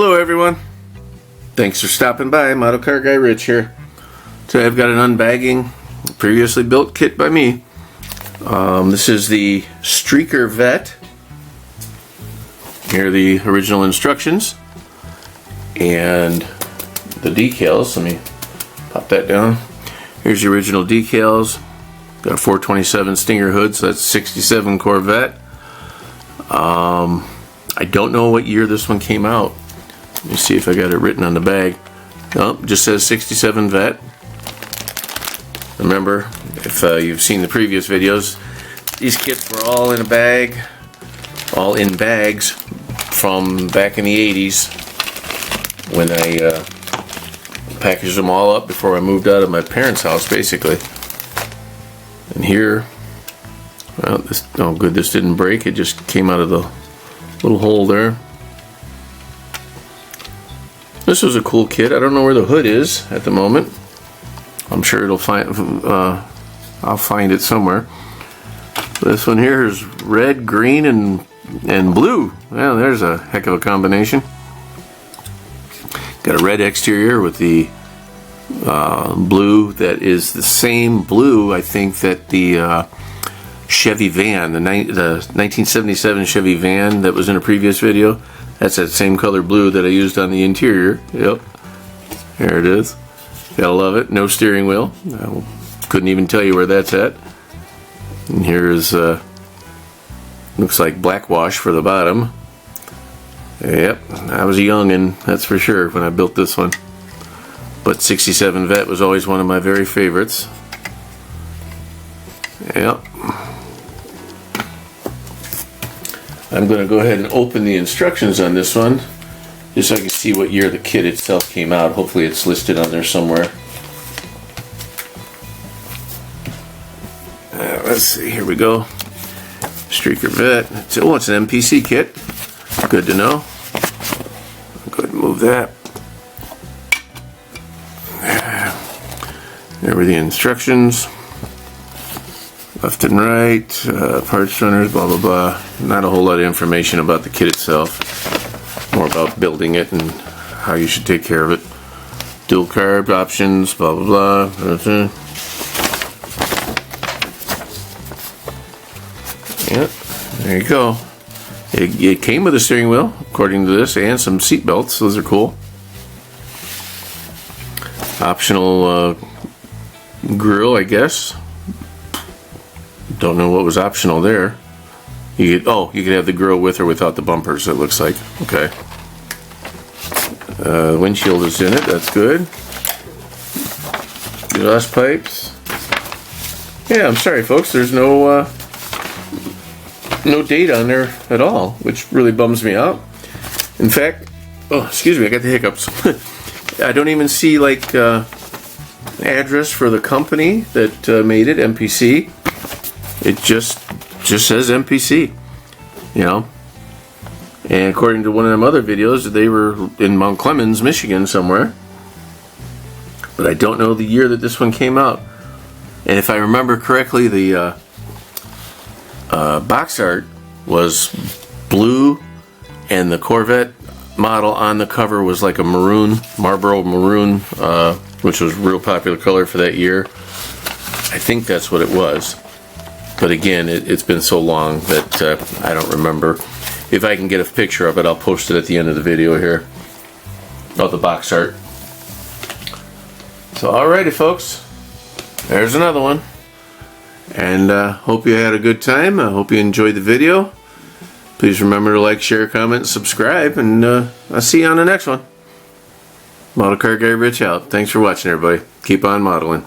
Hello everyone, thanks for stopping by. Model Car Guy Rich here. Today I've got an unbagging previously built kit by me. This is the Corvette. Here are the original instructions and the decals. Let me pop that down. Here's the original decals. Got a 427 Stinger hood, so that's 67 Corvette. I don't know what year this one came out. Let me see if I got it written on the bag. Nope, just says 67 Vet. Remember, if you've seen the previous videos, these kits were all in a bag, all in bags from back in the 80s when I packaged them all up before I moved out of my parents' house, basically. And here, well, this, oh good, this didn't break. It just came out of the little hole there. This was a cool kit. I don't know where the hood is at the moment. I'm sure it'll find. I'll find it somewhere. This one here is red, green, and blue. Well, there's a heck of a combination. Got a red exterior with the blue that is the same blue, I think, that the Chevy van, the 1977 Chevy van that was in a previous video. That's that same color blue that I used on the interior. Yep, there it is. Gotta love it. No steering wheel. I couldn't even tell you where that's at. And here is looks like black wash for the bottom. Yep, I was a youngin', that's for sure, when I built this one. But 67 Vet was always one of my very favorites. Yep. I'm going to go ahead and open the instructions on this one, just so I can see what year the kit itself came out. Hopefully it's listed on there somewhere. Let's see, here we go. Corvette. Oh, it's an MPC kit. Good to know. I'll go ahead and move that. There were the instructions. Left and right, parts runners, blah blah blah. Not a whole lot of information about the kit itself. More about building it and how you should take care of it. Dual carb options, blah blah blah. Yep, there you go. It came with a steering wheel, according to this, and some seat belts. Those are cool. Optional grill, I guess. Don't know what was optional there. You could have the grill with or without the bumpers, it looks like. Okay. The windshield is in it, that's good. Exhaust pipes. Yeah, I'm sorry folks, there's no date on there at all, which really bums me out. In fact, oh, excuse me, I got the hiccups. I don't even see like address for the company that made it, MPC. It just says MPC, you know. And according to one of them other videos, they were in Mount Clemens, Michigan somewhere. But I don't know the year that this one came out. And if I remember correctly, the box art was blue, and the Corvette model on the cover was like a maroon, Marlboro maroon, which was a real popular color for that year. I think that's what it was. But again, it's been so long that I don't remember. If I can get a picture of it, I'll post it at the end of the video here. Of the box art. So alrighty folks, there's another one. And hope you had a good time. I hope you enjoyed the video. Please remember to like, share, comment, subscribe, and I'll see you on the next one. Model Car Guy Rich out. Thanks for watching everybody. Keep on modeling.